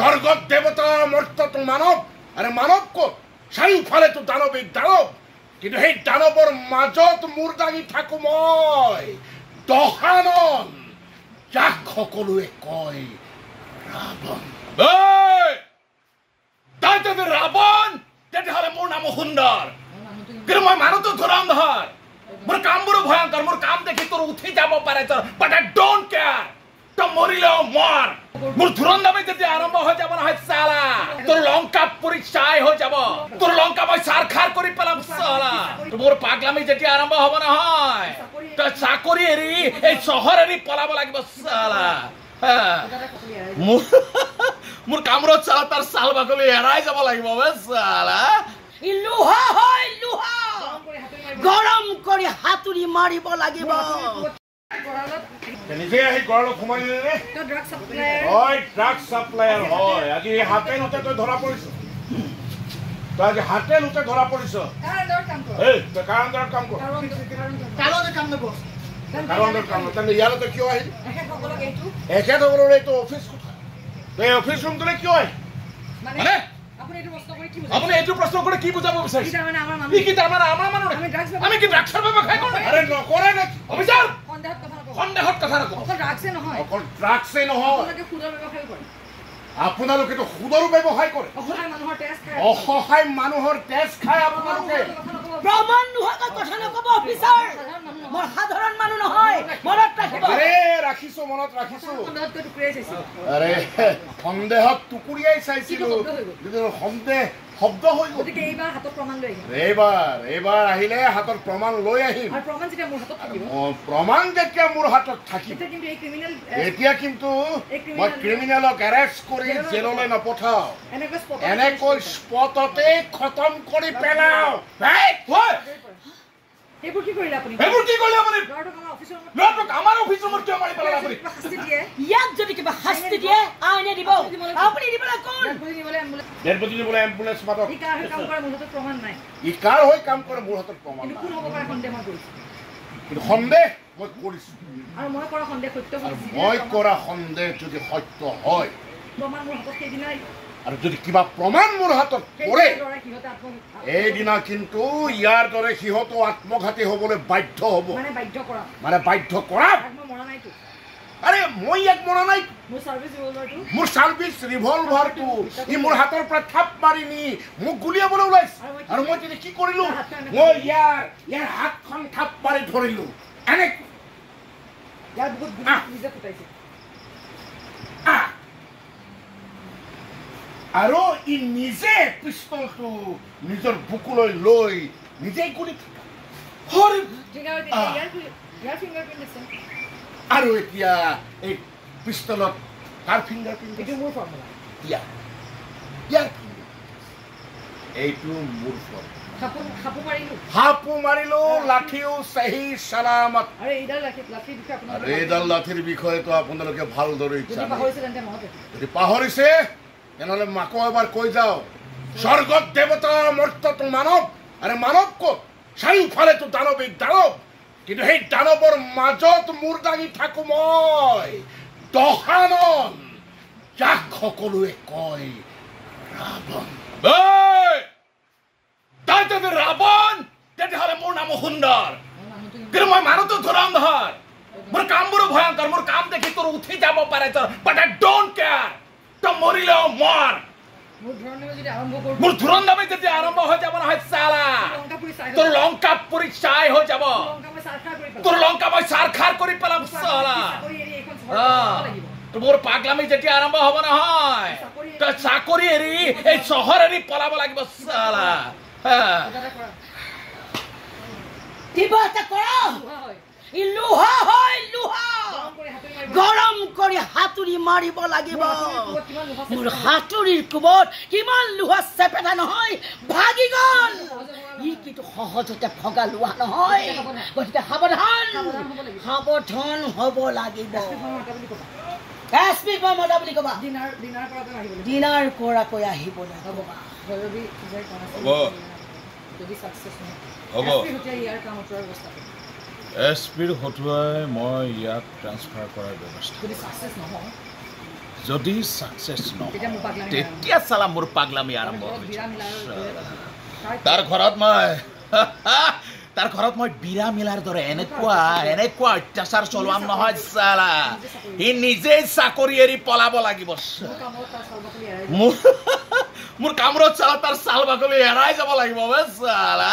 স্বৰ্গত দেবতা মৰ্ত্যত মানব আৰে মানব কত চাৰিওফালে তো দানৱিক দানৱ কিন্তু সেই দানৱৰ মাজত মূৰ দাঙি থাকো মই দহানন যাক সকলোৱে কয় ৰাৱণ তাই যদি ৰাৱণ তেতিয়াহ'লে মোৰ নাম সুন্দৰ কিন্তু মই মানুহটো ধুৰন্ধৰ মোৰ কামবোৰো ভয়ংকৰ মোৰ কাম দেখি তোৰ উঠি যাব পাৰে বাট আই ডোন্ট কেয়াৰ তই মৰিলেও মৰ মোৰ ধুৰন্দামে যেতিয়া আৰম্ভ হৈ যাব নহয় চালা তোৰ লংকা পুৰি চাই হৈ যাব তোৰ লংকা মই চাৰখাৰ কৰি পেলাম চালা মোৰ পাগলামি যেতিয়া আৰম্ভ হ'ব নহয় তই চাকৰি এৰি এই চহৰ এৰি পলাব লাগিব চালা মোৰ কামৰত চালা তাৰ চাল বাকলি এৰাই যাব লাগিব চালা লোহা হয় লোহা গৰম কৰি হাতুৰি মাৰিব লাগিব নিজে আহি গড়ালত সোমাই দিলে নে হয় ড্ৰাগ ছাপ্লায়াৰ হয় আজি হাতে লুটে তই ধৰা পৰিছ তই আজি হাতে লুটে ধৰা পৰিছ এই তই কাৰন্দৰ কাম কৰ কাৰন্দৰ কাম নকৰ কাৰন্দৰ কাম তেন্তে ইয়ালৈ কিয় আহিল এখেত হ'বলৈ এইটো অফিচ তই অফিচ ৰুমটোলৈ কিয় আহিল মানে আপুনি এইটো প্ৰশ্ন কৰি কি বুজাব বিচাৰিছে কি তাৰমানে আমাৰ মানুহ আমি কি ড্ৰাগছৰ ব্যৱসায় কৰোঁ আৰে নকৰে নে অফিচাৰ সন্দেহত কথা নকওঁ অকল ড্ৰাগছে নহয় আপোনালোকেতো সুদৰো ব্যৱসায় কৰে অসহায় মানুহৰ তেজ খায় আপোনালোকে প্ৰমাণ নোহোৱাকৈ কথা নক'ব অফিচাৰ মই সাধাৰণ মানুহ নহয় মনত ৰাখিব আৰে ৰাখিছো মনত ৰাখিছো আৰে সন্দেহত টুকুৰিয়াই চাইছিলো সন্দেহ শব্দ হৈ গ'ল এইবাৰ আহিলে হাতত প্ৰমাণ লৈ আহিম প্ৰমাণ যেতিয়া মোৰ হাতত থাকিব এতিয়া কিন্তু মই ক্ৰিমিনেলক এৰেষ্ট কৰি জেললৈ নপঠাও এনেকৈ স্পটতে খতম কৰি পেলাও এইবোৰ কি কৰিলে আপুনি ল'ৰাটোক আমাৰ অফিচ ৰুমত কিয় মাৰি পেলালে আপুনি ইয়াক যদি কিবা শাস্তি দিয়ে আইনে দিব আপুনি দিবলৈ কোন ডেৰপতি দিবলৈ এম্বুলেন্স মাতক ই কাৰ হৈ কাম কৰে মোৰ হাতত প্ৰমাণ নাই কিন্তু সন্দেহ মই কৰিছোঁ মই কৰা সন্দেহ যদি সত্য হয় আৰু যদি কিবা প্ৰমাণ মোৰ হাতত পৰে এইদিনা কিন্তু ইয়াৰ দৰে সিহঁতো আত্মঘাতী হ'বলৈ বাধ্য হ'ব মানে বাধ্য কৰা আৰে মই ইয়াক মৰা নাই মোৰ চাৰ্ভিচ ৰিভলভাৰটো ই মোৰ হাতৰ পৰা থাপ মাৰি নি মোক গুলিয়াবলৈ ওলাইছে আৰু মই তেতিয়া কি কৰিলো মই ইয়াৰ হাতখন থাপ মাৰি ধৰিলো আৰু ই নিজে পিস্তলটো নিজৰ বুকুলৈ লৈ নিজেই গুলি আৰু এতিয়া এই পিস্তলত কাৰ ফিংগাৰ প্ৰিণ্ট এইটো মোৰ হাপু মাৰিলো লাঠিও চাহি চালামত এইডাল লাঠিৰ বিষয়েতো আপোনালোকে ভালদৰে যদি পাহৰিছে তেনেহ'লে মাকো এবাৰ কৈ যাওঁ স্বৰ্গত দেৱতা মৰ্ত্যত মানৱ আৰে মানৱ কত চাৰিওফালে তো দানৱিক দানৱ কিন্তু সেই দানৱৰ মাজত মূৰ দাঙি থাকো মই দহানন যাক সকলোৱে কয় ৰাৱণ তাই যদি ৰাৱণ তেতিয়াহ'লে মোৰ নাম সুন্দৰ কিন্তু মই মানুহটো ধুৰন্ধৰ মোৰ কামবোৰো ভয়ংকৰ মোৰ কাম দেখি তোৰ উঠি যাব পাৰে বাট আই ডোন্ট কেয়াৰ তই মৰিলেও মৰ মোৰ ধুৰন্দামে যেতিয়া আৰম্ভ হৈ যাব নহয় চালা তোৰ লংকা পুৰি চাই হৈ যাব তোৰ লংকা মই চাৰখাৰ কৰি পেলাম চালা মোৰ পাগলামি যেতিয়া আৰম্ভ হ'ব নহয় তই চাকৰি এৰি এই চহৰ এৰি পলাব লাগিব চালা কিবা এটা কৰা লোহা হয় লোহা গৰম কৰি হাতুৰি মাৰিব লাগিব মোৰ হাতুৰিৰ কোবত কিমান লোহা চেপেটা নহয় ভাগি গ'ল ই কিন্তু সহজতে ভগা লোহা নহয় গতিকে সাৱধান হ'ব লাগিব এছপি মতা বুলি ক'বা দিনাৰ পৰাকৈ আহিব লাগিব এছপিৰ হতুৱাই মই ইয়াক ট্ৰান্সফাৰ কৰাৰ ব্যৱস্থা যদি সাকসেস নহয় তেতিয়া চালা মোৰ পাগলামি আৰম্ভ তাৰ ঘৰত মই বিৰা মিলাৰ দৰে এনেকুৱা অত্যাচাৰ চলোৱাম নহয় চালা সি নিজেই চাকৰি এৰি পলাব লাগিব মোৰ কামৰত চালা তাৰ চাল বাকলি হেৰাই যাব লাগিব চালা